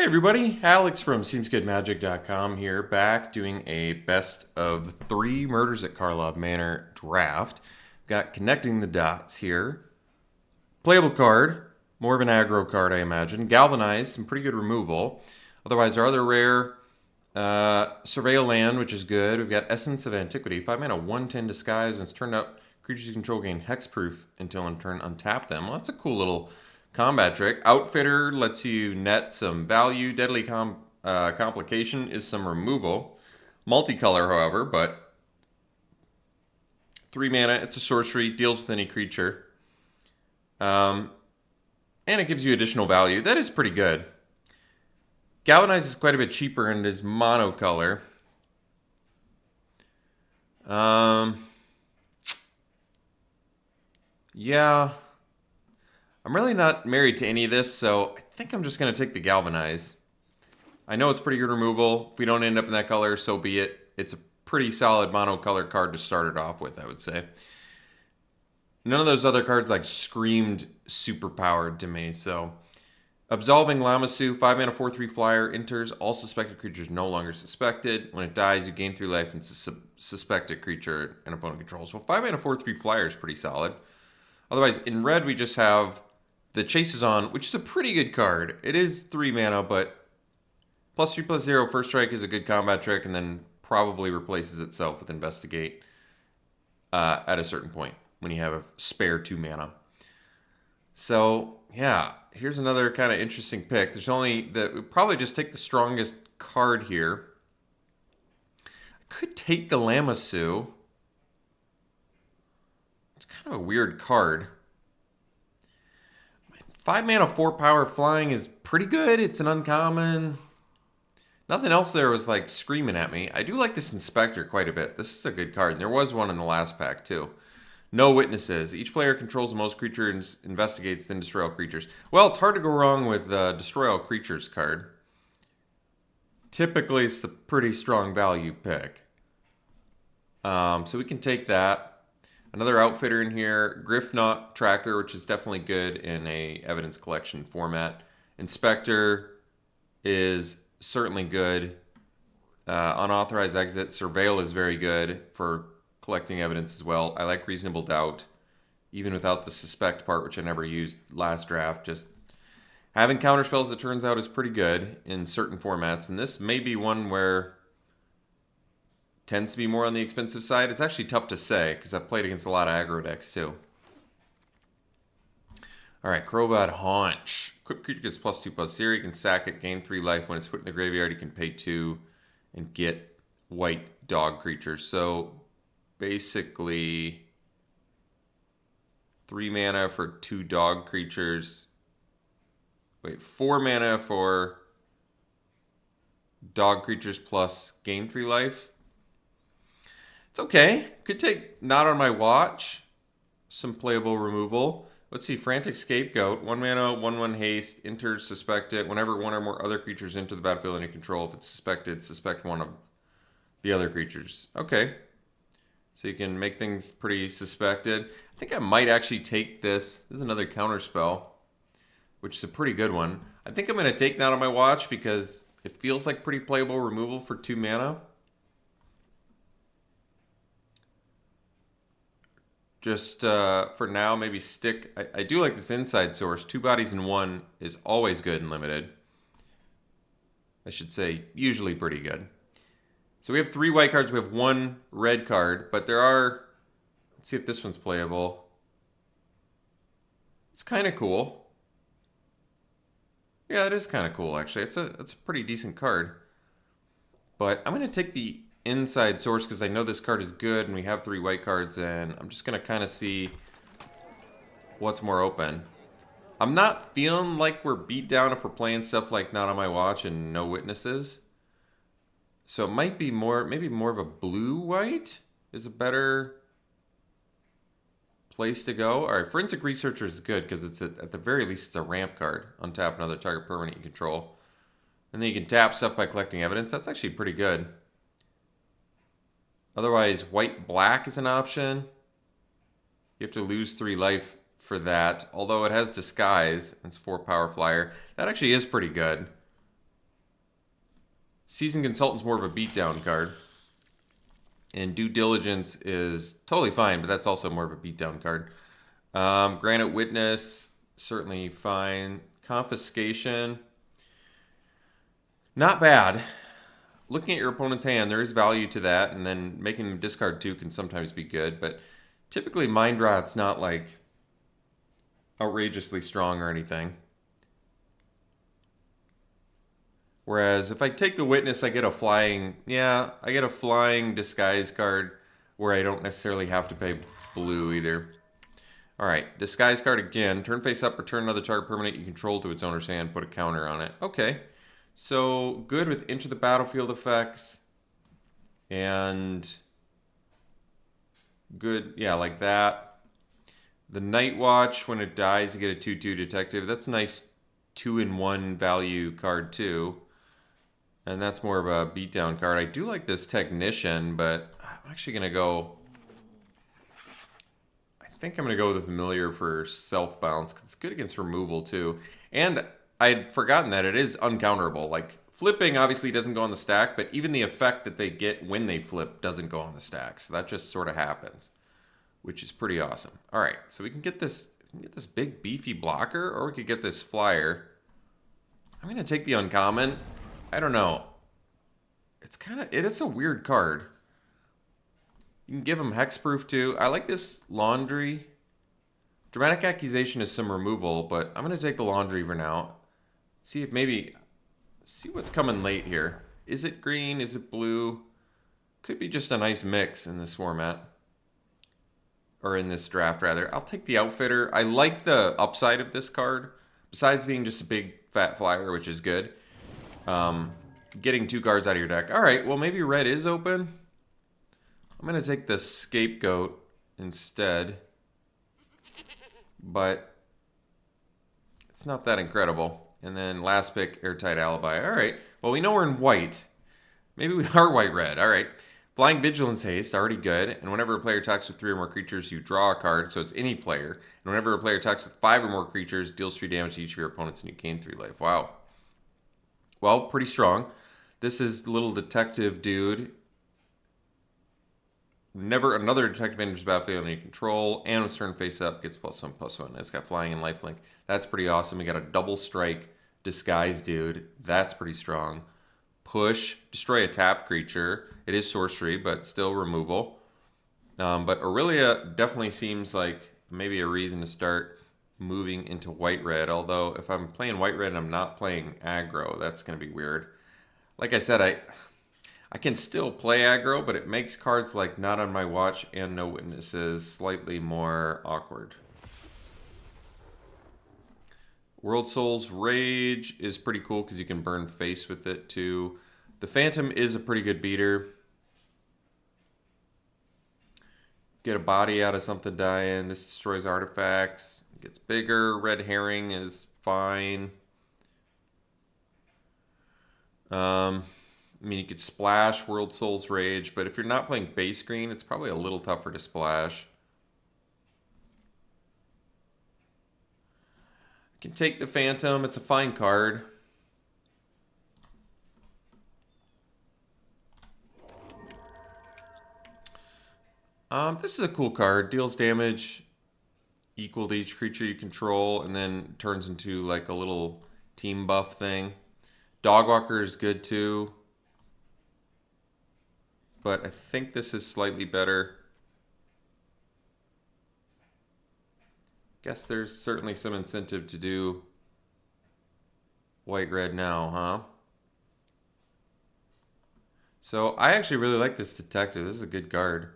Hey everybody, Alex from SeemsGoodMagic.com here, back doing a best of 3 Murders at Karlov Manor draft. Got Connecting the Dots here. Playable card, more of an aggro card I imagine. Galvanize, some pretty good removal. Otherwise our other rare, Surveil Land, which is good. We've got Essence of Antiquity, 5 mana 1/10 Disguise. When it's turned up, creatures you control gain hexproof until in turn untap them. Well, that's a cool little combat trick. Outfitter lets you net some value. Deadly Complication is some removal. Multicolor, however, but 3 mana. It's a sorcery. Deals with any creature. And it gives you additional value. That is pretty good. Galvanize is quite a bit cheaper and is monocolor. Yeah. I'm really not married to any of this, so I think I'm just going to take the Galvanize. I know it's pretty good removal. If we don't end up in that color, so be it. It's a pretty solid monocolor card to start it off with, I would say. None of those other cards like screamed superpowered to me, so... Absolving Lamassu, 5 mana 4/3 flyer, enters. All suspected creatures no longer suspected. When it dies, you gain 3 life and suspected creature an opponent controls. Well, 5 mana 4/3 flyer is pretty solid. Otherwise, in red, we just have the Chase is On, which is a pretty good card. It is 3 mana, but +3/+0 first strike is a good combat trick, and then probably replaces itself with Investigate at a certain point when you have a spare 2 mana. So, yeah, here's another kind of interesting pick. There's only we'll probably just take the strongest card here. I could take the Lamassu. It's kind of a weird card. 5 mana 4 power flying is pretty good. It's an uncommon. Nothing else there was like screaming at me. I do like this Inspector quite a bit. This is a good card. And there was one in the last pack too. No witnesses. Each player controls the most creatures, investigates, then destroy all creatures. Well, it's hard to go wrong with Destroy All Creatures card. Typically, it's a pretty strong value pick. So we can take that. Another outfitter in here, Griffknot Tracker, which is definitely good in a evidence collection format. Inspector is certainly good. Unauthorized Exit. Surveil is very good for collecting evidence as well. I like Reasonable Doubt, even without the Suspect part, which I never used last draft. Just having counterspells, it turns out, is pretty good in certain formats. And this may be one where tends to be more on the expensive side. It's actually tough to say because I've played against a lot of aggro decks too. All right, Crowbat Haunch. Equipped creature gets +2/+0. You can sack it, gain 3 life. When it's put in the graveyard, you can pay 2 and get white dog creatures. So basically 3 mana for 2 dog creatures. Wait, 4 mana for dog creatures plus gain 3 life. It's okay. Could take Not on My Watch. Some playable removal. Let's see. Frantic Scapegoat. 1 mana, 1/1 haste. Enters, suspect it. Whenever one or more other creatures enter the battlefield under control, if it's suspected, suspect one of the other creatures. Okay. So you can make things pretty suspected. I think I might actually take this. This is another counter spell, which is a pretty good one. I think I'm going to take Not on My Watch because it feels like pretty playable removal for 2 mana. Just for now, maybe stick. I do like this Inside Source. 2 bodies in 1 is always good and limited. I should say usually pretty good. So we have 3 white cards. We have 1 red card, but there are. Let's see if this one's playable. It's kind of cool. Yeah, it is kind of cool actually. It's a pretty decent card. But I'm going to take the Inside Source because I know this card is good, and we have 3 white cards, and I'm just going to kind of see what's more open. I'm not feeling like we're beat down if we're playing stuff like Not on My Watch and No Witnesses. So it might be maybe more of a blue-white is a better place to go. All right, Forensic Researcher is good because it's at the very least it's a ramp card. Untap another target permanent you control. And then you can tap stuff by collecting evidence. That's actually pretty good. Otherwise, white-black is an option. You have to lose 3 life for that. Although it has Disguise. It's 4 power flyer. That actually is pretty good. Seasoned Consultant's more of a beatdown card. And Due Diligence is totally fine, but that's also more of a beatdown card. Granite Witness, certainly fine. Confiscation, not bad. Looking at your opponent's hand, there is value to that, and then making them discard 2 can sometimes be good, but typically Mind Rot's not like outrageously strong or anything. Whereas if I take the Witness, I get a flying disguise card where I don't necessarily have to pay blue either. Alright, disguise card again. Turn face up, return another target permanent you control to its owner's hand, put a counter on it. Okay, so good with Enter the Battlefield effects. And good, yeah, like that. The Night Watch, when it dies, you get a 2/2 detective. That's a nice 2-in-1 value card too. And that's more of a beatdown card. I do like this Technician, but I'm actually going to go... I think I'm going to go with the Familiar for self-bounce, because it's good against removal too. And I'd forgotten that it is uncounterable. Like, flipping obviously doesn't go on the stack, but even the effect that they get when they flip doesn't go on the stack. So that just sort of happens, which is pretty awesome. All right, so we can get this big beefy blocker, or we could get this flyer. I'm going to take the uncommon. I don't know. It's a weird card. You can give him hexproof too. I like this Laundry. Dramatic Accusation is some removal, but I'm going to take the Laundry for now. See what's coming late here. Is it green? Is it blue? Could be just a nice mix in this format. Or in this draft, rather. I'll take the Outfitter. I like the upside of this card. Besides being just a big fat flyer, which is good. Getting 2 cards out of your deck. Alright, well maybe red is open. I'm going to take the Scapegoat instead. But it's not that incredible. And then last pick, Airtight Alibi. Alright, well we know we're in white. Maybe we are white-red. Alright. Flying Vigilance Haste, already good. And whenever a player attacks with 3 or more creatures, you draw a card, so it's any player. And whenever a player attacks with 5 or more creatures, deals 3 damage to each of your opponents and you gain 3 life. Wow. Well, pretty strong. This is little detective dude. Never another detective enters the battlefield under your control, and with turn face up, gets +1/+1. It's got flying and lifelink. That's pretty awesome. We got a double strike disguise dude. That's pretty strong. Push, destroy a tap creature. It is sorcery, but still removal. But Aurelia definitely seems like maybe a reason to start moving into white-red. Although if I'm playing white-red and I'm not playing aggro, that's going to be weird. Like I said, I can still play aggro, but it makes cards like Not on My Watch and No Witnesses slightly more awkward. World Soul's Rage is pretty cool because you can burn face with it too. The Phantom is a pretty good beater. Get a body out of something dying. This destroys artifacts. It gets bigger. Red Herring is fine. I mean, you could splash World Soul's Rage, but if you're not playing base green, it's probably a little tougher to splash. You can take the Phantom. It's a fine card. This is a cool card. Deals damage equal to each creature you control, and then turns into like a little team buff thing. Dogwalker is good too. But I think this is slightly better. Guess there's certainly some incentive to do white-red now, huh? So I actually really like this detective. This is a good card.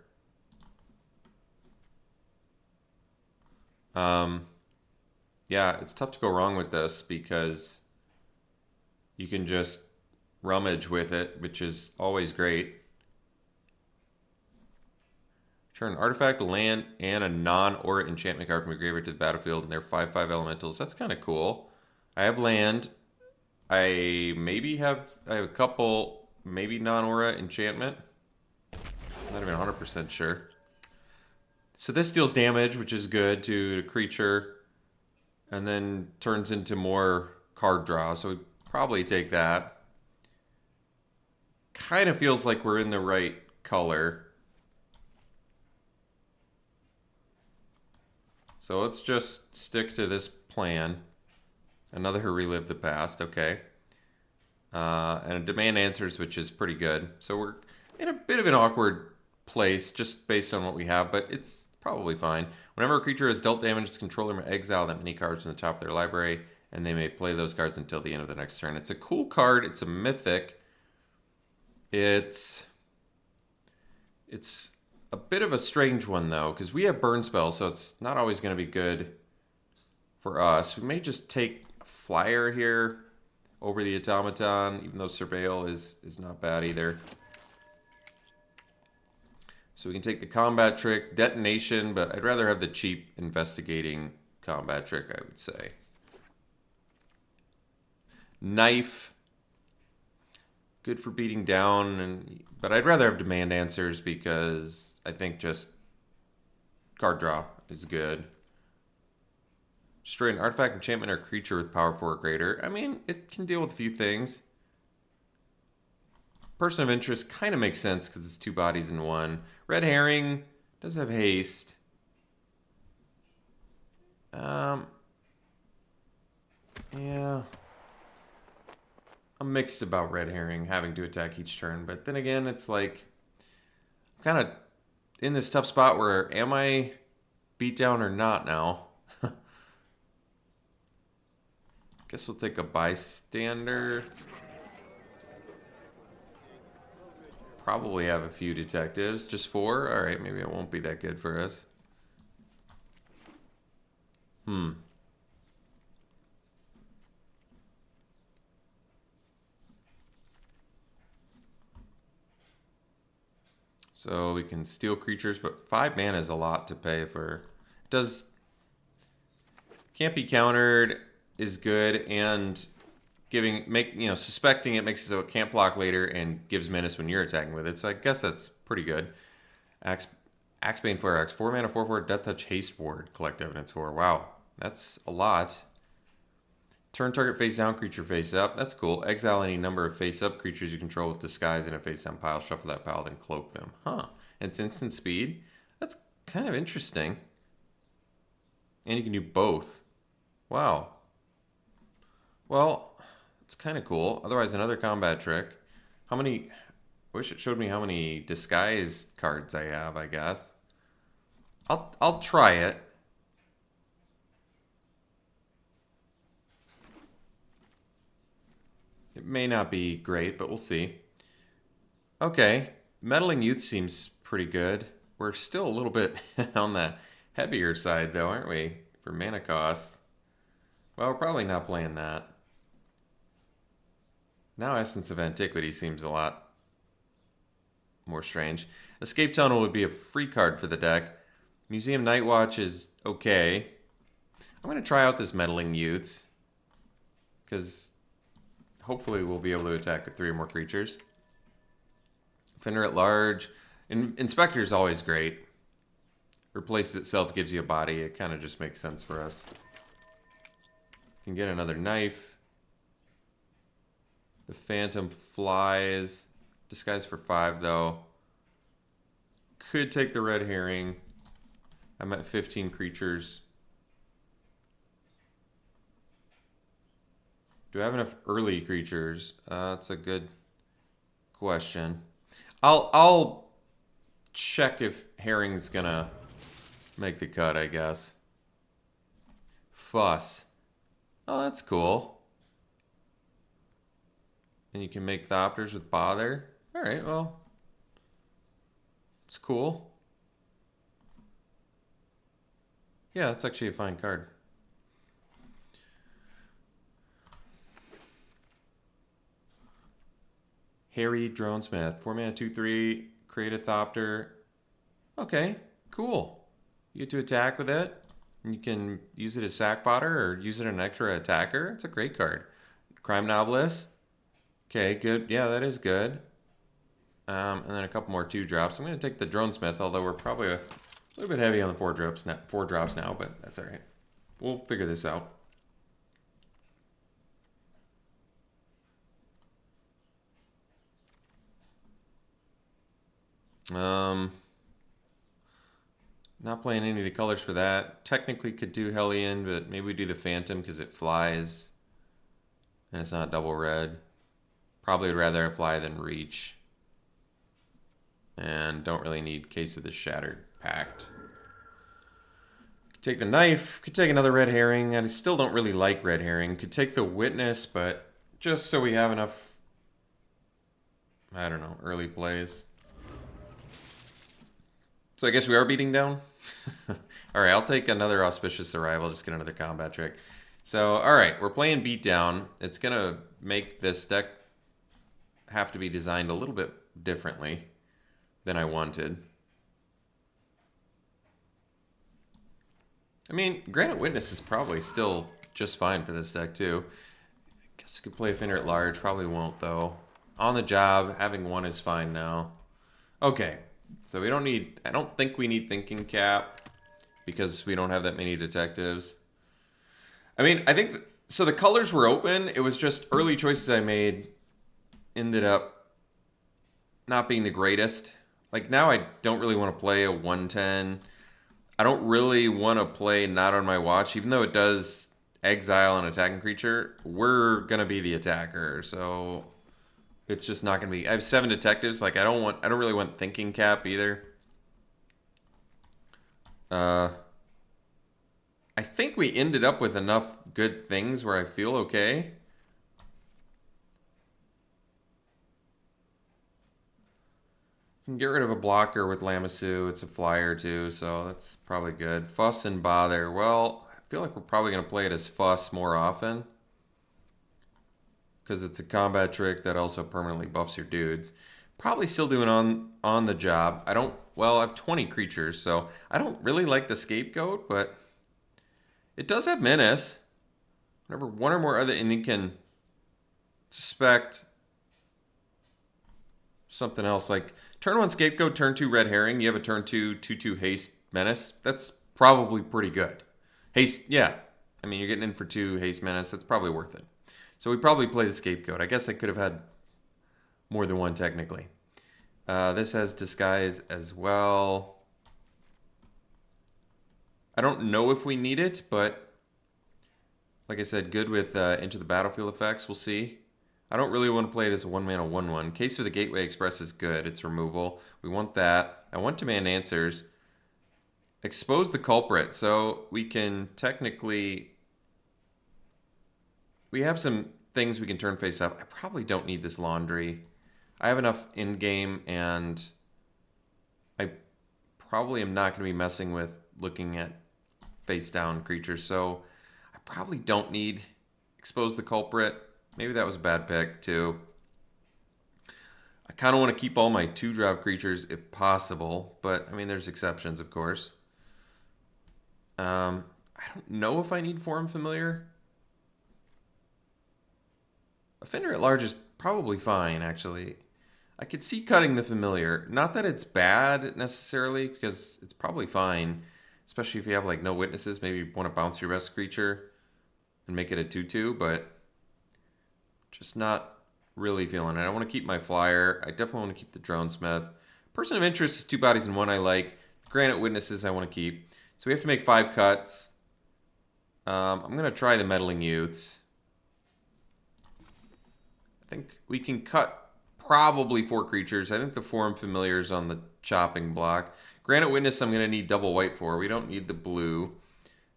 Yeah, it's tough to go wrong with this because you can just rummage with it, which is always great. Turn an artifact, land, and a non-aura enchantment card from your graveyard to the battlefield, and they're 5/5 elementals. That's kind of cool. I have land. I have a couple, maybe non-aura enchantment. I'm not even 100% sure. So this deals damage, which is good to a creature, and then turns into more card draw. So we'd probably take that. kind of feels like we're in the right color. So let's just stick to this plan. Another Who Relive the Past, okay. And a demand answers, which is pretty good. So we're in a bit of an awkward place just based on what we have, but it's probably fine. Whenever a creature has dealt damage, its controller may exile that many cards from the top of their library, and they may play those cards until the end of the next turn. It's a cool card. It's a mythic. It's a bit of a strange one, though, because we have burn spells, so it's not always going to be good for us. We may just take a flyer here over the automaton, even though Surveil is not bad either. So we can take the combat trick, detonation, but I'd rather have the cheap investigating combat trick, I would say. Knife, good for beating down, but I'd rather have demand answers because I think just card draw is good. Destroy an artifact, enchantment, or creature with power 4 or greater. I mean, it can deal with a few things. Person of interest kind of makes sense because it's 2 bodies in 1. Red herring does have haste. Yeah. I'm mixed about red herring having to attack each turn, but then again, it's like I'm kind of in this tough spot where am I beat down or not now? Guess we'll take a bystander. Probably have a few detectives. Just 4? Alright, maybe it won't be that good for us. So we can steal creatures, but 5 mana is a lot to pay for. It does... Can't be countered is good, and suspecting it makes it so it can't block later and gives menace when you're attacking with it. So I guess that's pretty good. Axebane Flare Axe, 4 mana, 4/4, Death Touch, Haste Ward, collect evidence for. Wow, that's a lot. Turn target face down, creature face up. That's cool. Exile any number of face up creatures you control with disguise in a face down pile. Shuffle that pile, then cloak them. Huh. And it's instant speed. That's kind of interesting. And you can do both. Wow. Well, it's kind of cool. Otherwise, another combat trick. How many... I wish it showed me how many disguise cards I have, I guess. I'll try it. It may not be great, but we'll see. Okay. Meddling Youth seems pretty good. We're still a little bit on the heavier side, though, aren't we? For mana costs. Well, we're probably not playing that. Now Essence of Antiquity seems a lot more strange. Escape Tunnel would be a free card for the deck. Museum Nightwatch is okay. I'm going to try out this Meddling Youths, because hopefully we'll be able to attack with 3 or more creatures. Offender at Large. Inspector is always great. Replaces itself, gives you a body. It kind of just makes sense for us. Can get another knife. The Phantom flies. Disguise for 5, though. Could take the red herring. I'm at 15 creatures. Do I have enough early creatures? That's a good question. I'll check if herring's gonna make the cut, I guess. Fuss. Oh, that's cool. And you can make Thopters with Bother. Alright, well. It's cool. Yeah, that's actually a fine card. Harry Dronesmith. 4 mana, 2/3. Create a Thopter. Okay, cool. You get to attack with it. You can use it as sack fodder or use it as an extra attacker. It's a great card. Crime Novelist. Okay, good. Yeah, that is good. And then a couple more 2-drops. I'm going to take the Dronesmith, although we're probably a little bit heavy on the 4 drops now, but that's all right. We'll figure this out. Not playing any of the colors for that. Technically could do Hellion, but maybe we do the Phantom because it flies. And it's not double red. Probably would rather fly than reach. And don't really need Case of the Shattered Pact. Could take the knife. Could take another red herring. I still don't really like red herring. Could take the witness, but just so we have enough, I don't know, early plays. So I guess we are beating down. Alright, I'll take another Auspicious Arrival. Just get another combat trick. So, alright, we're playing beatdown. It's going to make this deck have to be designed a little bit differently than I wanted. I mean, Granite Witness is probably still just fine for this deck, too. I guess we could play Offender at Large. Probably won't, though. On the job, having one is fine now. Okay. So we don't need, I don't think we need Thinking Cap because we don't have that many detectives. I mean, I think, so the colors were open. It was just early choices I made ended up not being the greatest. Like now I don't really want to play a 110. I don't really want to play Not on My Watch, even though it does exile an attacking creature. We're going to be the attacker, so it's just not going to be... I have 7 detectives. Like, I don't really want Thinking Cap either. I think we ended up with enough good things where I feel okay. Can get rid of a blocker with Lamassu. It's a flyer too, so that's probably good. Fuss and Bother. Well, I feel like we're probably going to play it as Fuss more often, because it's a combat trick that also permanently buffs your dudes. Probably still doing on the job. I have 20 creatures, so I don't really like the Scapegoat, but it does have Menace. Whenever one or more other, and you can suspect something else, like turn 1 Scapegoat, turn 2 Red Herring, you have a turn 2, 2/2 Haste Menace. That's probably pretty good. Haste, yeah. I mean, you're getting in for 2 Haste Menace. That's probably worth it. So we probably play the Scapegoat. I guess I could have had more than one technically. This has Disguise as well. I don't know if we need it, but like I said, good with Into the Battlefield effects. We'll see. I don't really want to play it as a 1-mana 1/1. Case of the Gateway Express is good. It's removal. We want that. I want Demand Answers. Expose the Culprit. So we can technically... We have some things we can turn face up. I probably don't need this Laundry. I have enough in-game, and I probably am not going to be messing with looking at face-down creatures, so I probably don't need Expose the Culprit. Maybe that was a bad pick, too. I kind of want to keep all my 2-drop creatures if possible, but, I mean, there's exceptions, of course. I don't know if I need Forum Familiar. Offender at Large is probably fine, actually. I could see cutting the Familiar. Not that it's bad, necessarily, because it's probably fine. Especially if you have, like, no witnesses. Maybe you want to bounce your best creature and make it a 2/2, but just not really feeling it. I want to keep my flyer. I definitely want to keep the Drone Smith. Person of Interest is 2 bodies in 1 I like. Granite Witnesses I want to keep. So we have to make 5 cuts. I'm going to try the Meddling Youths. I think we can cut probably 4 creatures. I think the Forum Familiar is on the chopping block. Granite Witness I'm going to need double white for. We don't need the blue.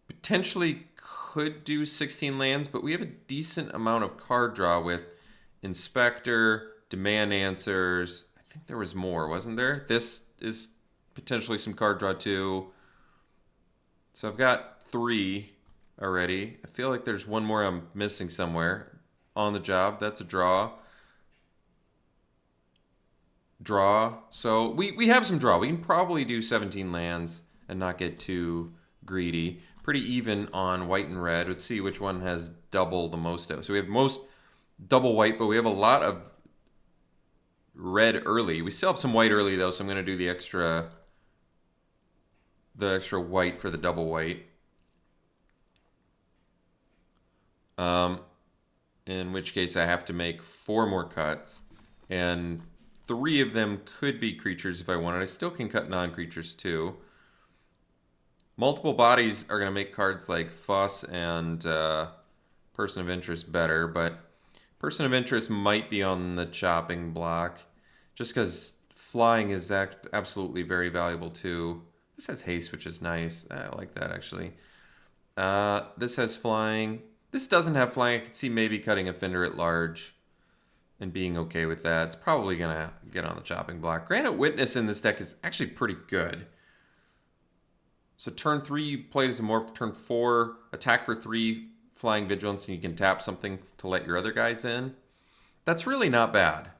Potentially could do 16 lands, but we have a decent amount of card draw with Inspector, Demand Answers. I think there was more, wasn't there? This is potentially some card draw too. So I've got 3 already. I feel like there's one more I'm missing somewhere. On the Job, that's a draw. So we have some draw. We can probably do 17 lands and not get too greedy. Pretty even on white and red. Let's see which one has double the most of. So we have most double white, but we have a lot of red early. We still have some white early though, so I'm going to do the extra white for the double white. In which case I have to make 4 more cuts and 3 of them could be creatures if I wanted. I still can cut non-creatures too. Multiple bodies are going to make cards like Fuss and Person of Interest better, but Person of Interest might be on the chopping block just because flying is absolutely very valuable too. This has haste, which is nice. I like that actually. This has flying. This doesn't have flying. I could see maybe cutting Offender at Large and being okay with that. It's probably going to get on the chopping block. Granite Witness in this deck is actually pretty good. So turn 3, you play as a morph. Turn 4, attack for 3, flying vigilance, and you can tap something to let your other guys in. That's really not bad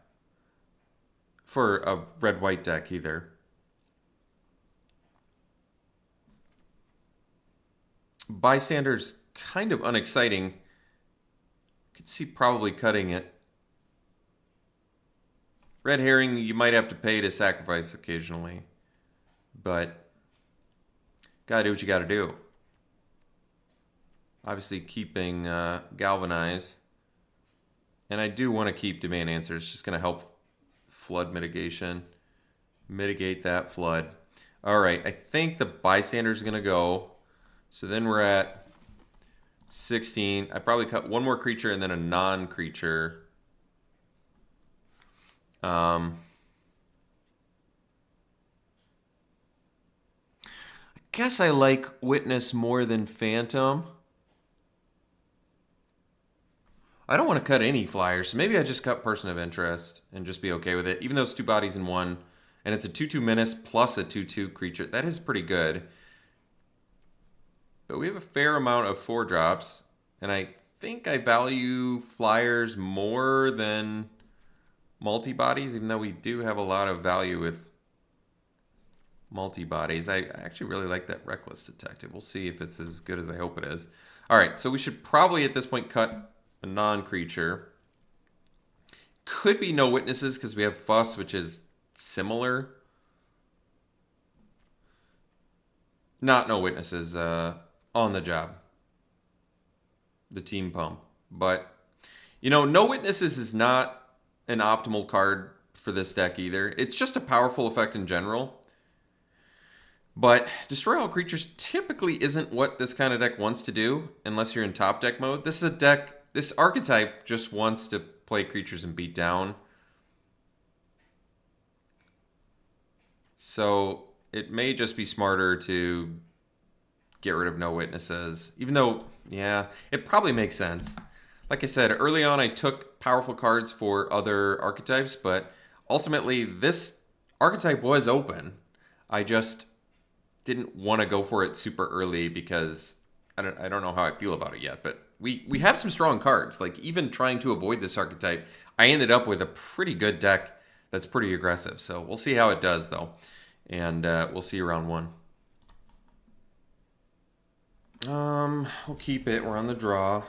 for a red-white deck either. Bystander's kind of unexciting. Could see probably cutting it. Red Herring, you might have to pay to sacrifice occasionally, but gotta do what you gotta do. Obviously keeping Galvanize. And I do want to keep Demand Answer. It's just going to help flood mitigation. Mitigate that flood. All right, I think the Bystander's going to go. So then we're at 16. I probably cut one more creature and then a non-creature. I guess I like Witness more than Phantom. I don't want to cut any flyers, so maybe I just cut Person of Interest and just be okay with it. Even though it's 2 bodies in 1, and it's a 2/2 menace plus a 2/2 creature. That is pretty good. But we have a fair amount of 4-drops, and I think I value flyers more than multi-bodies, even though we do have a lot of value with multi-bodies. I actually really like that Reckless Detective. We'll see if it's as good as I hope it is. All right, so we should probably at this point cut a non-creature. Could be no witnesses because we have Fuss, which is similar. Not no witnesses on the job. The team pump. But, you know, no witnesses is not an optimal card for this deck either. It's just a powerful effect in general. But destroy all creatures typically isn't what this kind of deck wants to do unless you're in top deck mode. This is a deck, this archetype just wants to play creatures and beat down. So it may just be smarter to get rid of no witnesses. Even though, yeah, it probably makes sense. Like I said, early on I took powerful cards for other archetypes, but ultimately this archetype was open. I just didn't want to go for it super early because I don't know how I feel about it yet, but we have some strong cards. Like even trying to avoid this archetype, I ended up with a pretty good deck that's pretty aggressive. So we'll see how it does though. And we'll see you round 1. We'll keep it. We're on the draw.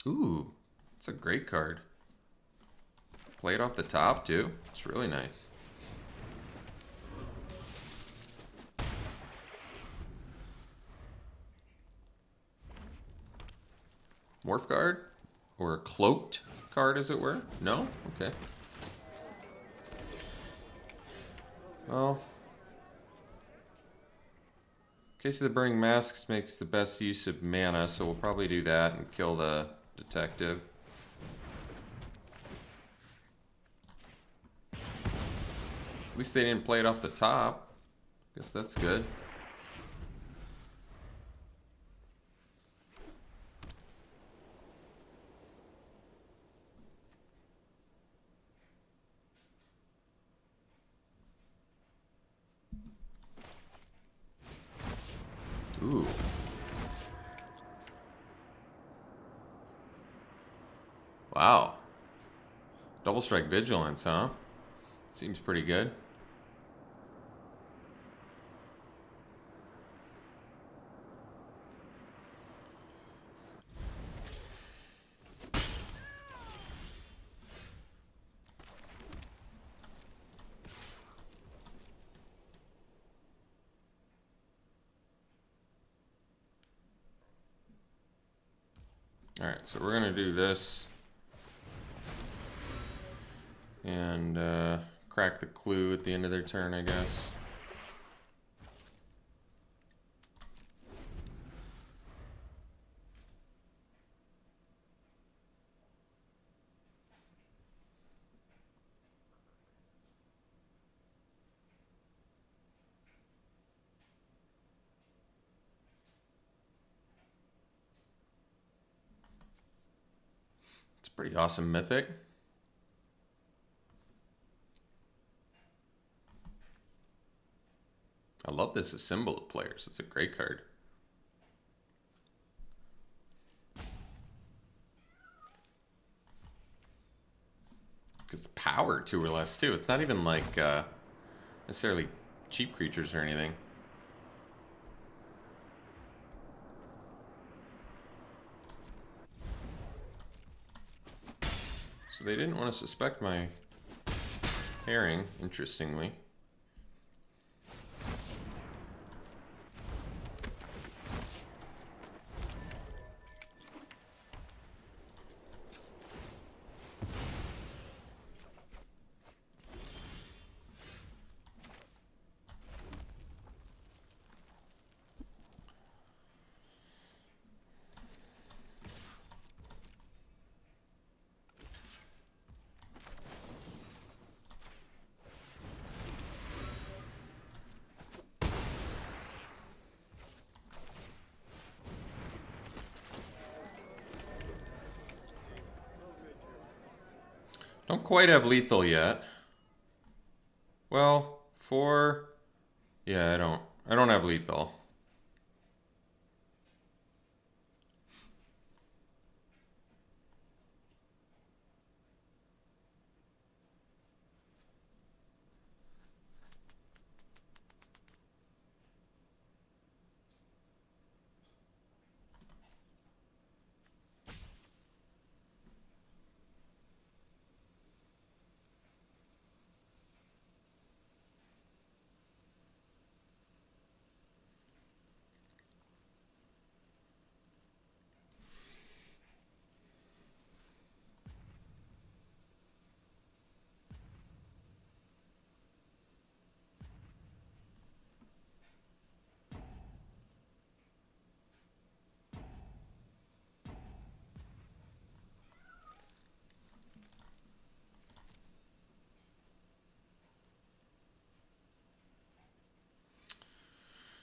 Ooh, it's a great card. Play it off the top too. It's really nice. Morph card? Or a cloaked card, as it were? No? Okay. Well, Case of the Burning Masks makes the best use of mana, so we'll probably do that and kill the detective. At least they didn't play it off the top. Guess that's good. Ooh. Wow. Double Strike Vigilance, huh? Seems pretty good. Alright, so we're going to do this. And crack the clue at the end of their turn, I guess. It's a pretty awesome mythic. I love this as symbol of players. It's a great card. It's power 2 or less too. It's not even like necessarily cheap creatures or anything. So they didn't want to suspect my pairing, interestingly. Don't quite have lethal yet. Well, 4. Yeah, I don't have lethal.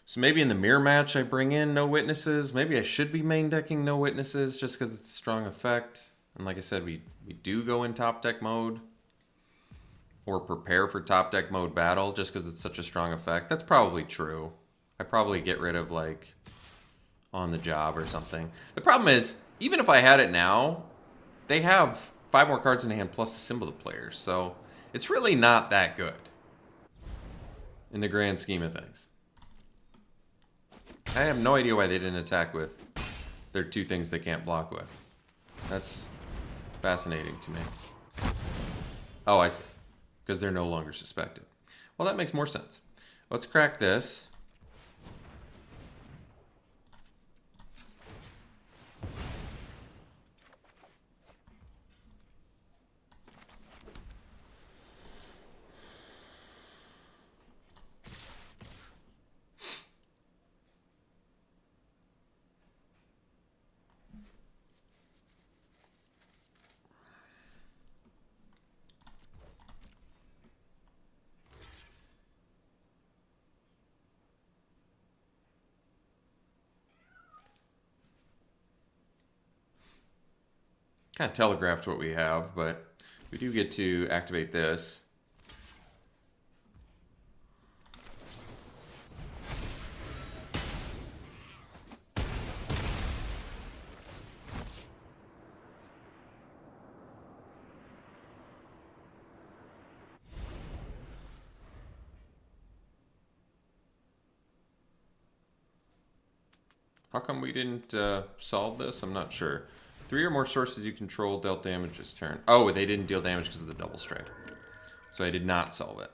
So maybe in the mirror match I bring in No Witnesses. Maybe I should be main decking No Witnesses just because it's a strong effect. And like I said, we do go in top deck mode. Or prepare for top deck mode battle just because it's such a strong effect. That's probably true. I probably get rid of like on the job or something. The problem is, even if I had it now, they have 5 more cards in hand plus a symbol of players. So it's really not that good in the grand scheme of things. I have no idea why they didn't attack with their 2 things they can't block with. That's fascinating to me. Oh, I see. Because they're no longer suspected. Well, that makes more sense. Let's crack this. Kind of telegraphed what we have, but we do get to activate this. How come we didn't solve this? I'm not sure. 3 or more sources you control dealt damage this turn. Oh, they didn't deal damage because of the double strike. So I did not solve it.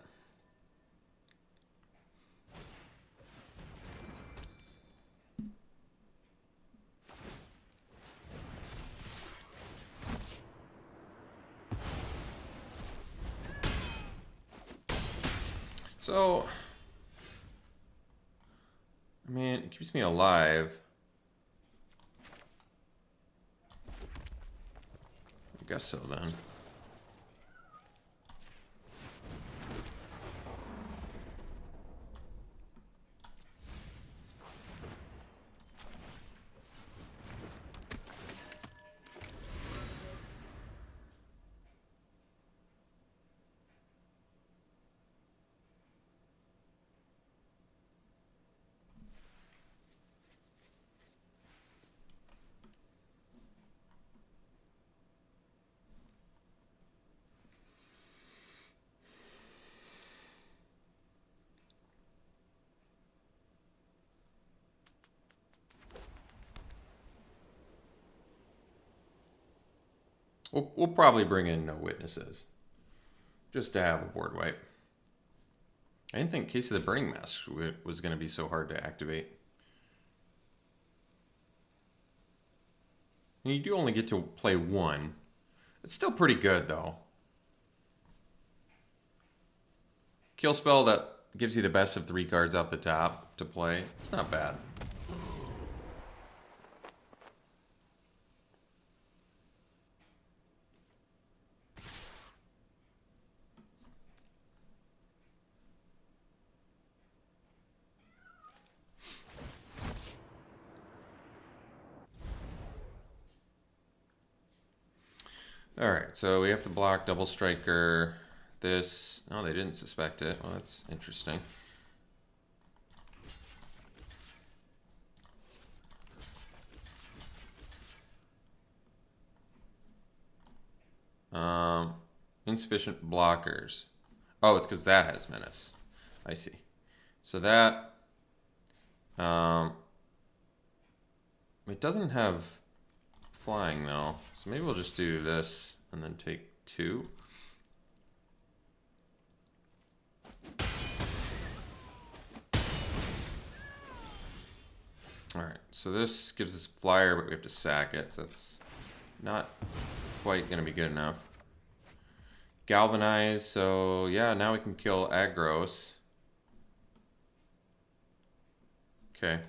So, I mean, it keeps me alive. I guess so then. We'll probably bring in no witnesses. Just to have a board wipe. I didn't think Case of the Burning Mask was going to be so hard to activate. And you do only get to play one. It's still pretty good, though. Kill spell that gives you the best of 3 cards off the top to play. It's not bad. Alright, so we have to block Double Striker. This... Oh, they didn't suspect it. Well, that's interesting. Insufficient blockers. Oh, it's because that has Menace. I see. So that... it doesn't have flying, though. So maybe we'll just do this and then take 2. Alright, so this gives us flyer, but we have to sack it, so that's not quite going to be good enough. Galvanize, so yeah, now we can kill Aggros. Okay.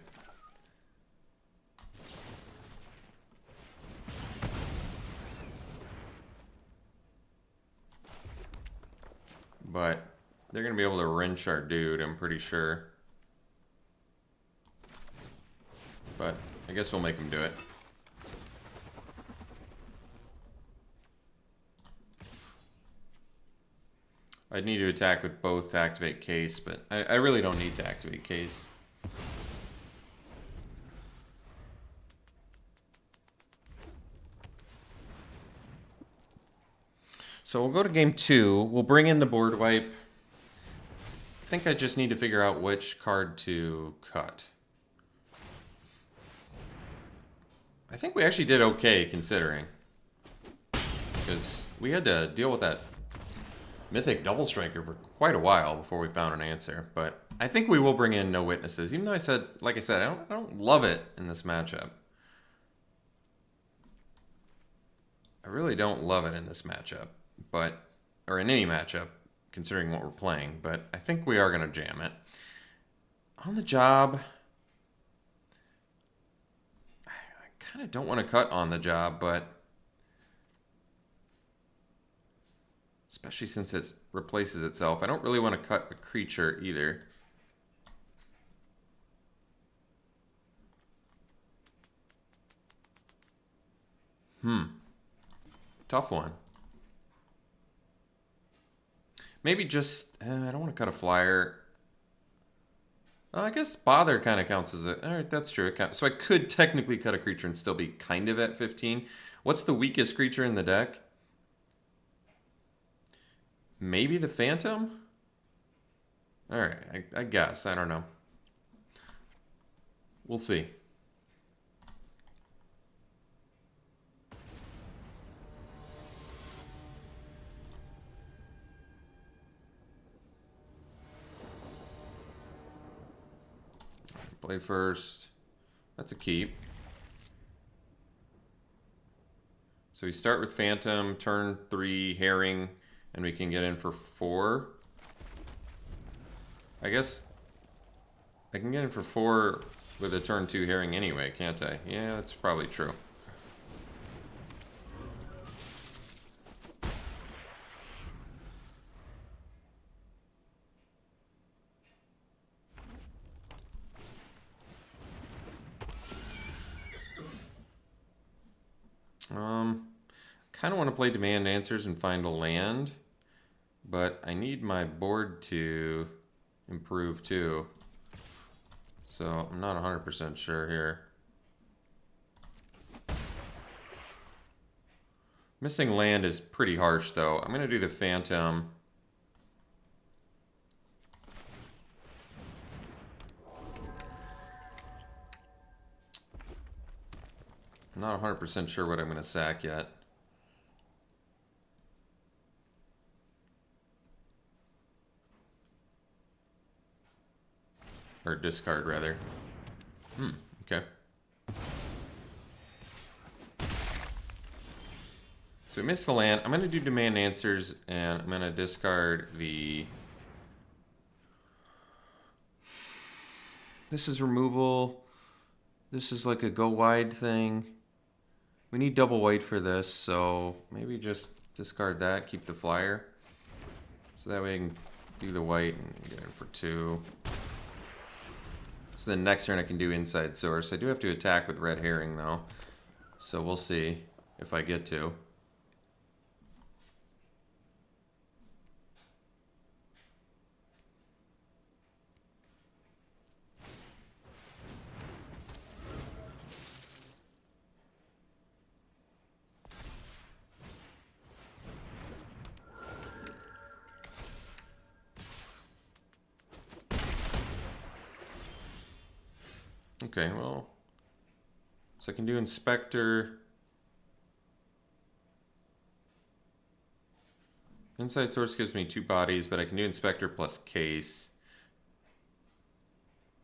But they're going to be able to wrench our dude, I'm pretty sure. But I guess we'll make them do it. I'd need to attack with both to activate Case, but I really don't need to activate Case. So we'll go to game 2. We'll bring in the board wipe. I think I just need to figure out which card to cut. I think we actually did okay, considering. Because we had to deal with that Mythic Double Striker for quite a while before we found an answer. But I think we will bring in no witnesses, even though I said, like I said, I don't love it in this matchup. I really don't love it in this matchup, but, or in any matchup, considering what we're playing, but I think we are going to jam it. On the job, I kind of don't want to cut on the job, but especially since it replaces itself, I don't really want to cut a creature either. Tough one. Maybe just, I don't want to cut a flyer. I guess Bother kind of counts as a, alright, that's true. It counts. So I could technically cut a creature and still be kind of at 15. What's the weakest creature in the deck? Maybe the Phantom? Alright, I guess. I don't know. We'll see. Play first. That's a keep. So we start with Phantom, turn 3, Herring, and we can get in for 4. I guess I can get in for 4 with a turn 2 herring anyway, can't I? Yeah, that's probably true. Kind of want to play Demand Answers and find a land, but I need my board to improve too. So I'm not 100% sure here. Missing land is pretty harsh though. I'm going to do the Phantom. I'm not 100% sure what I'm going to sack yet. Or discard, rather. Okay. So we missed the land. I'm going to do Demand Answers, and I'm going to discard the... This is removal. This is like a go wide thing. We need double white for this, so maybe just discard that, keep the flyer. So that way I can do the white and get it for 2. So then next turn I can do Inside Source. I do have to attack with Red Herring though. So we'll see if I get to. Okay, well, so I can do Inspector. Inside Source gives me 2 bodies, but I can do Inspector plus Case,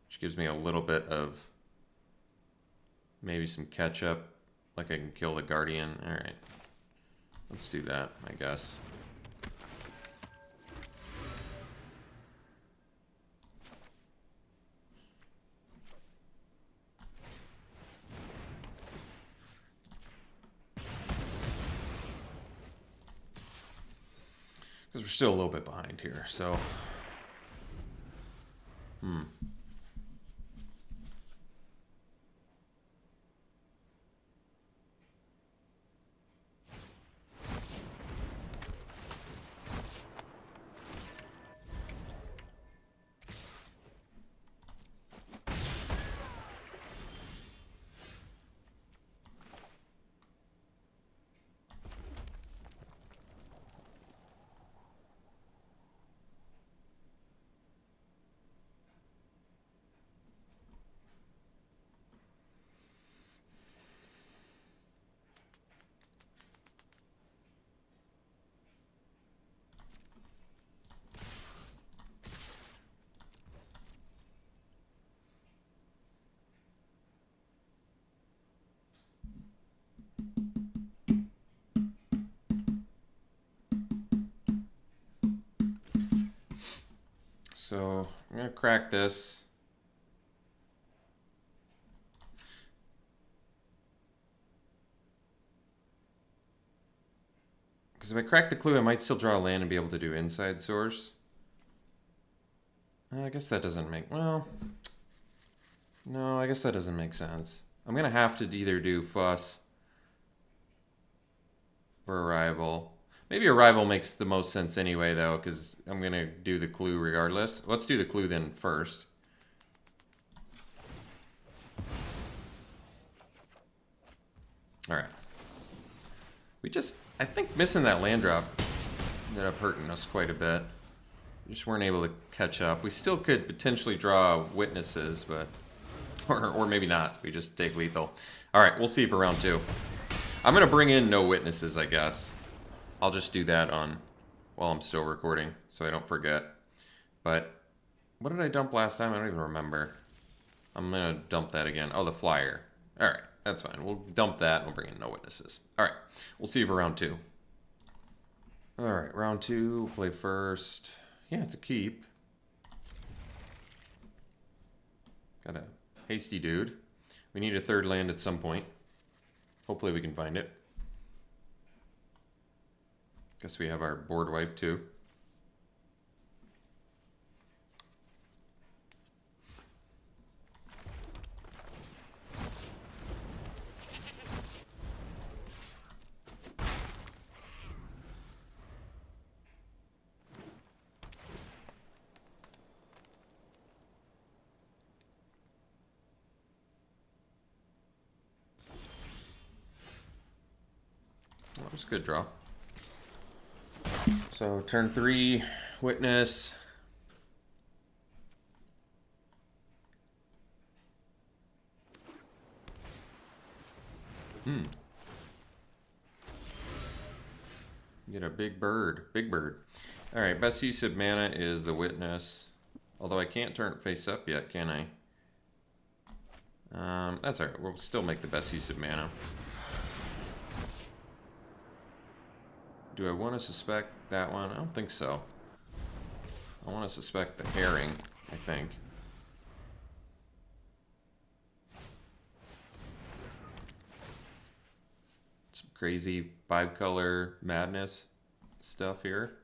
which gives me a little bit of maybe some catch up, like I can kill the Guardian. All right, let's do that, I guess. Because we're still a little bit behind here, so... So I'm going to crack this. Because if I crack the clue, I might still draw a land and be able to do Inside Source. I guess that doesn't make... Well... No, I guess that doesn't make sense. I'm going to have to either do Fuss or Arrival. Maybe Arrival makes the most sense anyway, though, because I'm going to do the clue regardless. Let's do the clue then first. All right. We just... I think missing that land drop ended up hurting us quite a bit. We just weren't able to catch up. We still could potentially draw Witnesses, but... Or maybe not. We just take lethal. All right, we'll see for round 2. I'm going to bring in no Witnesses, I guess. I'll just do that on while I'm still recording, so I don't forget. But what did I dump last time? I don't even remember. I'm going to dump that again. Oh, the flyer. All right, that's fine. We'll dump that and we'll bring in no Witnesses. All right, we'll see you for round 2. All right, round 2, play first. Yeah, it's a keep. Got a hasty dude. We need a third land at some point. Hopefully we can find it. Guess we have our board wipe too. That was a good draw. So turn 3, witness. Get a big bird. Big bird. Alright, best use of mana is the witness. Although I can't turn it face up yet, can I? That's alright. We'll still make the best use of mana. Do I want to suspect that one? I don't think so. I want to suspect the herring, I think. Some crazy 5-color madness stuff here.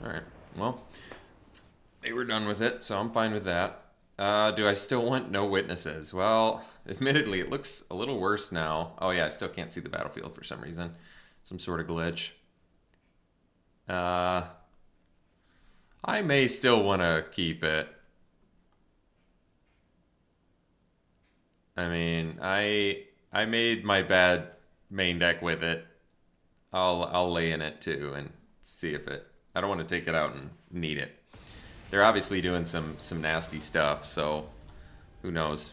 Alright, well, they were done with it, so I'm fine with that. Do I still want no witnesses? Well, admittedly, it looks a little worse now. Oh yeah, I still can't see the battlefield for some reason. Some sort of glitch. I may still want to keep it. I mean, I made my bad main deck with it. I'll lay in it too and see if it... I don't want to take it out and need it. They're obviously doing some nasty stuff, so who knows.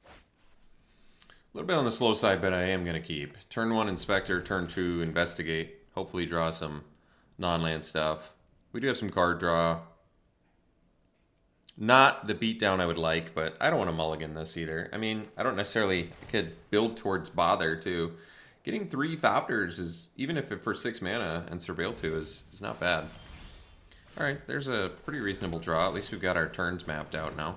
A little bit on the slow side, but I am going to keep. Turn 1, Inspector. Turn 2, Investigate. Hopefully draw some non-land stuff. We do have some card draw. Not the beatdown I would like, but I don't want to mulligan this either. I mean, I don't necessarily... I could build towards Bother, too. Getting 3 Thopters is... Even if it for 6 mana and Surveil 2 is not bad. Alright, there's a pretty reasonable draw. At least we've got our turns mapped out now.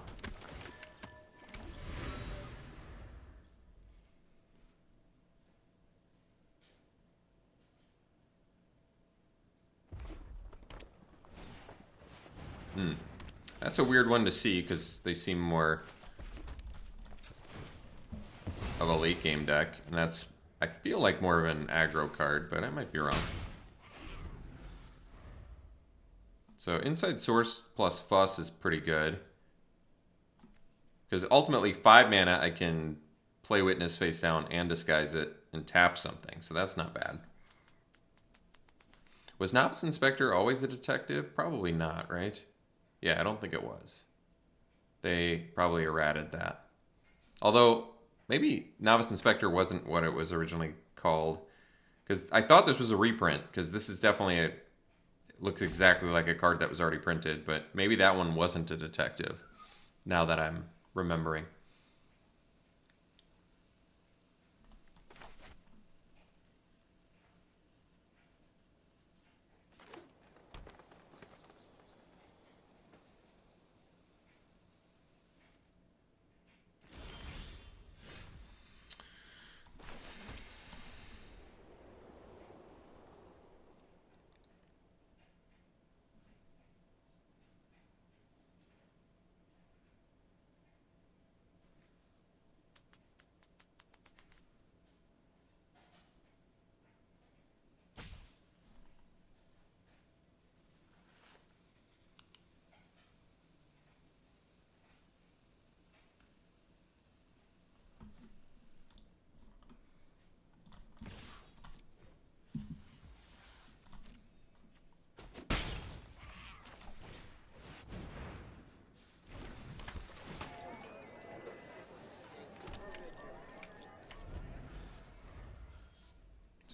That's a weird one to see because they seem more of a late game deck. And that's, I feel like more of an aggro card, but I might be wrong. So Inside Source plus Fuss is pretty good. Because ultimately 5 mana I can play Witness face down and disguise it and tap something. So that's not bad. Was Novice Inspector always a detective? Probably not, right? Yeah, I don't think it was. They probably errated that. Although, maybe Novice Inspector wasn't what it was originally called. Because I thought this was a reprint, because this is definitely it looks exactly like a card that was already printed, but maybe that one wasn't a detective, now that I'm remembering.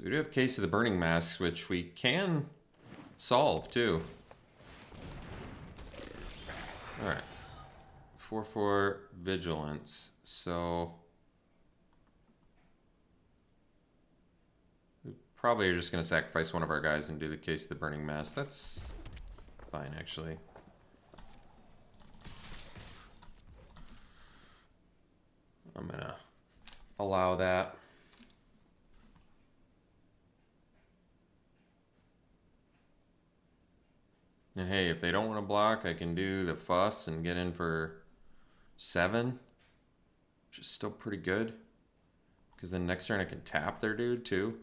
we do have Case of the Burning Masks, which we can solve too. Alright. 4/4 Vigilance. So we probably are just going to sacrifice one of our guys and do the Case of the Burning Mask. That's fine, actually. I'm going to allow that. And hey, if they don't want to block, I can do the fuss and get in for 7. Which is still pretty good. Because then next turn I can tap their dude too.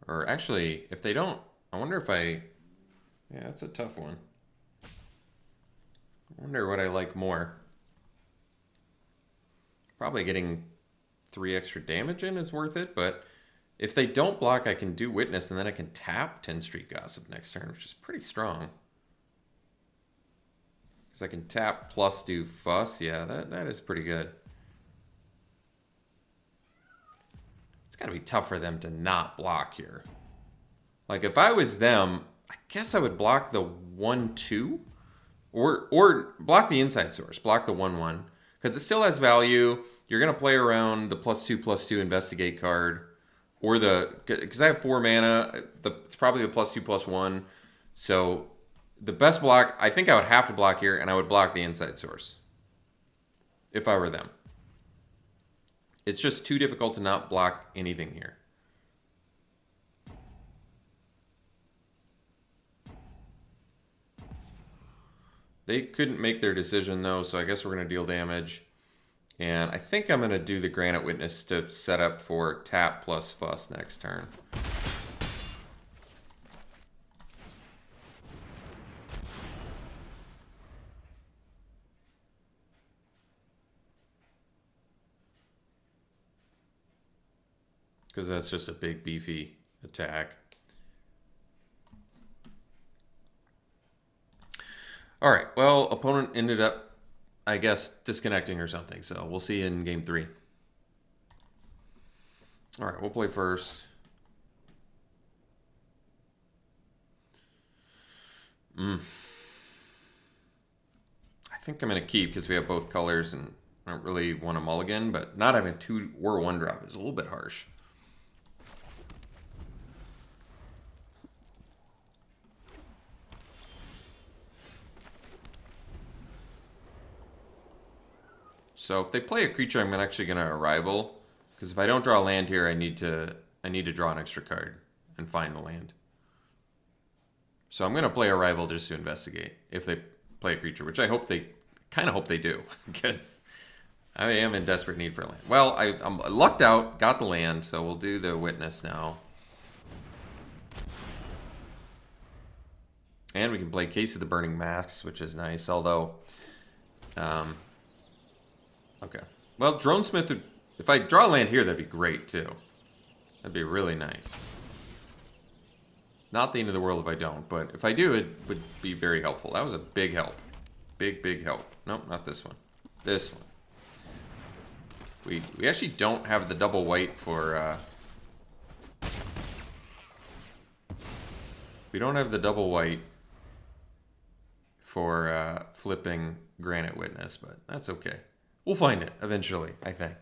Or actually, if they don't, I wonder if I... Yeah, that's a tough one. I wonder what I like more. Probably getting 3 extra damage in is worth it, but... If they don't block, I can do Witness, and then I can tap 10 Street Gossip next turn, which is pretty strong. Because I can tap plus do Fuss. Yeah, that is pretty good. It's got to be tough for them to not block here. Like, if I was them, I guess I would block the 1/2. Or block the Inside Source. Block the 1/1. Because it still has value. You're going to play around the +2/+2 Investigate card. Or because I have 4 mana, it's probably the +2/+1. So the best block, I think I would have to block here, and I would block the Inside Source. If I were them. It's just too difficult to not block anything here. They couldn't make their decision though, so I guess we're going to deal damage. And I think I'm going to do the Granite Witness to set up for tap plus fuss next turn. Because that's just a big beefy attack. Alright, well, opponent ended up, I guess, disconnecting or something. So we'll see in game 3. All right, we'll play first. I think I'm going to keep because we have both colors and I don't really want a mulligan, but not having a 2 or 1 drop is a little bit harsh. So if they play a creature, I'm actually going to Arrival. Because if I don't draw a land here, I need to draw an extra card and find the land. So I'm going to play Arrival just to investigate if they play a creature, which I kind of hope they do. Because I am in desperate need for land. Well, I'm lucked out, got the land, so we'll do the Witness now. And we can play Case of the Burning Masks, which is nice, although... Okay. Well, Dronesmith would... If I draw land here, that'd be great, too. That'd be really nice. Not the end of the world if I don't, but if I do, it would be very helpful. That was a big help. Big, big help. Nope, not this one. This one. We actually don't have the double white for... We don't have the double white for flipping Granite Witness, but that's okay. We'll find it eventually, I think.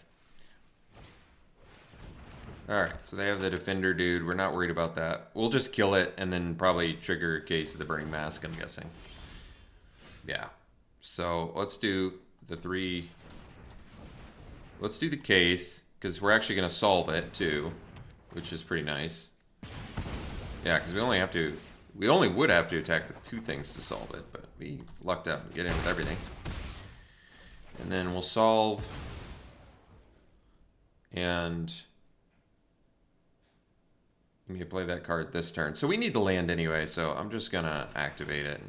Alright, so they have the Defender dude. We're not worried about that. We'll just kill it and then probably trigger Case of the Burning Mask, I'm guessing. Yeah. So let's do the 3... Let's do the Case, because we're actually going to solve it too, which is pretty nice. Yeah, because we only would have to attack the 2 things to solve it, but we lucked out and get in with everything. And then we'll solve, and you may play that card this turn. So we need the land anyway, so I'm just gonna activate it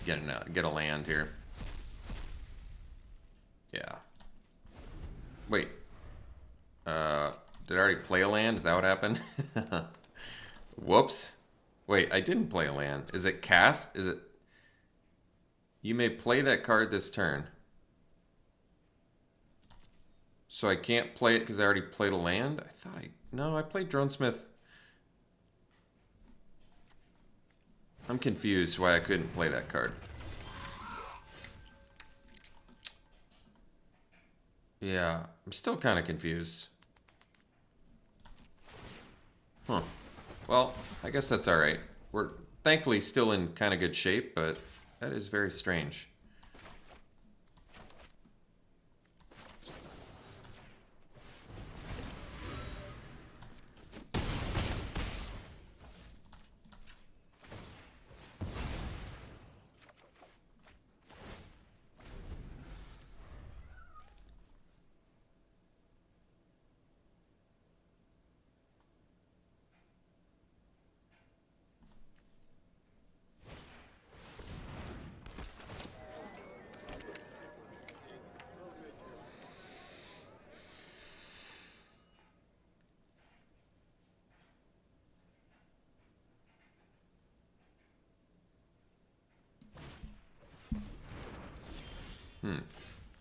and get a land here. Yeah. Wait. Did I already play a land? Is that what happened? Whoops. Wait, I didn't play a land. Is it cast? Is it... You may play that card this turn. So I can't play it because I already played a land? I thought no, I played Dronesmith. I'm confused why I couldn't play that card. Yeah, I'm still kind of confused. Huh. Well, I guess that's alright. We're thankfully still in kind of good shape, but that is very strange.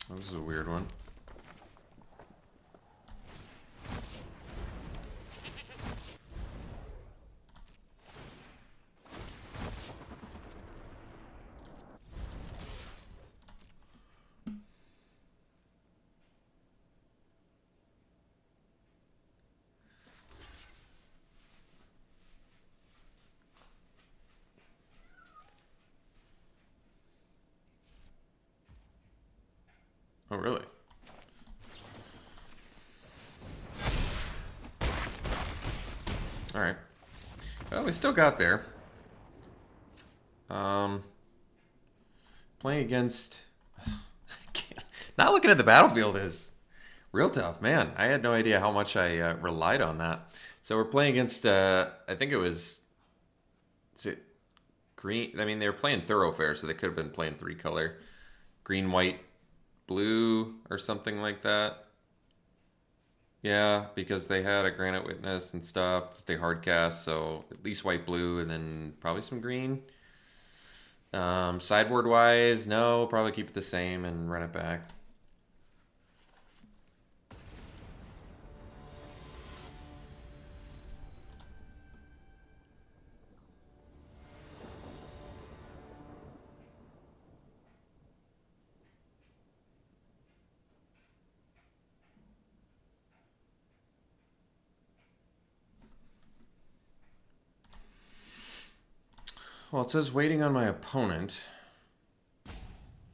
That was a weird one. Oh, really? Alright. Well, we still got there. Playing against... Not looking at the battlefield is real tough, man. I had no idea how much I relied on that. So we're playing against, I think it was... Is it green? I mean, they were playing Thoroughfare, so they could have been playing 3-color. Green, white, blue, or something like that. Yeah, because they had a Granite Witness and stuff that they hardcast, so at least white, blue, and then probably some green. Sideboard wise, no, probably keep it the same and run it back. Well, it says waiting on my opponent.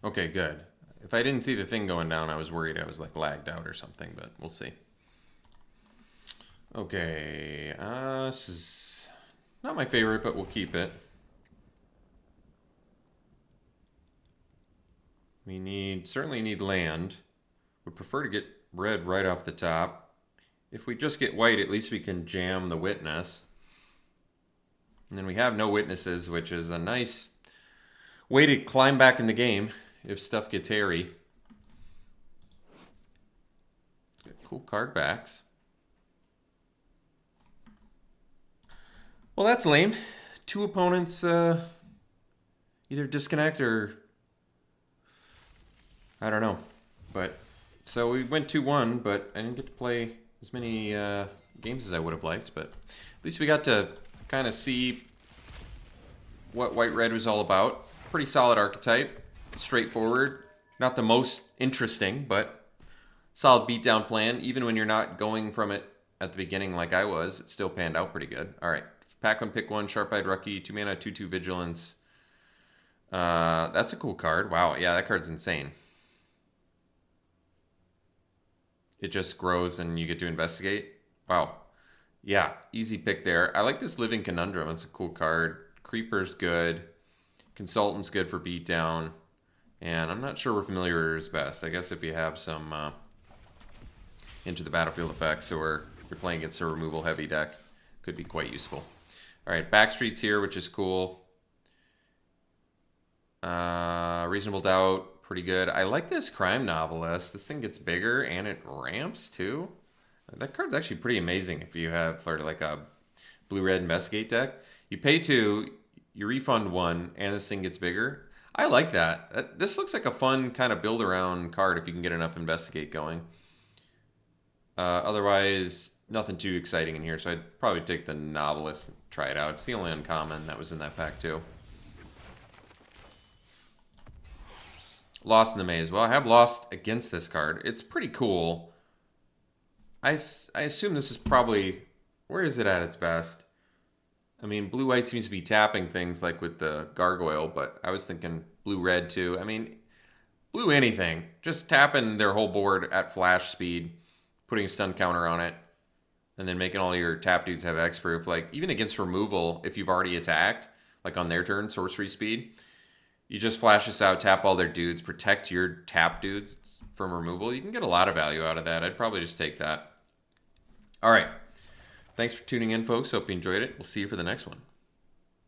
Okay, good. If I didn't see the thing going down, I was worried I was like lagged out or something, but we'll see. Okay, this is not my favorite, but we'll keep it. We certainly need land. Would prefer to get red right off the top. If we just get white, at least we can jam the Witness. And then we have no witnesses, which is a nice way to climb back in the game if stuff gets hairy. Cool card backs. Well, that's lame. Two opponents either disconnect or... I don't know. But so we went 2-1, but I didn't get to play as many games as I would have liked. But at least we got to kind of see what white-red was all about. Pretty solid archetype. Straightforward. Not the most interesting, but solid beatdown plan. Even when you're not going from it at the beginning like I was, it still panned out pretty good. All right. Pack one, pick one. Sharp-Eyed Rookie. 2-mana, 2/2 Vigilance. That's a cool card. Wow. Yeah, that card's insane. It just grows and you get to investigate. Wow. Yeah, easy pick there. I like this Living Conundrum. It's a cool card. Creeper's good. Consultant's good for beatdown. And I'm not sure where Familiar is best. I guess if you have some Into the Battlefield effects or you're playing against a removal heavy deck, could be quite useful. All right, Backstreet's here, which is cool. Reasonable Doubt, pretty good. I like this Crime Novelist. This thing gets bigger and it ramps too. That card's actually pretty amazing if you have sort of like a blue-red investigate deck. You pay 2, you refund 1, and this thing gets bigger. I like that. This looks like a fun kind of build-around card if you can get enough investigate going. Otherwise, nothing too exciting in here, so I'd probably take the Novelist and try it out. It's the only uncommon that was in that pack, too. Lost in the Maze. Well, I have lost against this card. It's pretty cool. I assume this is probably... Where is it at its best? I mean, blue-white seems to be tapping things like with the Gargoyle, but I was thinking blue-red too. I mean, blue anything. Just tapping their whole board at flash speed, putting a stun counter on it, and then making all your tap dudes have X-proof. Like, even against removal, if you've already attacked, like on their turn, sorcery speed, you just flash this out, tap all their dudes, protect your tap dudes from removal. You can get a lot of value out of that. I'd probably just take that. All right. Thanks for tuning in, folks. Hope you enjoyed it. We'll see you for the next one.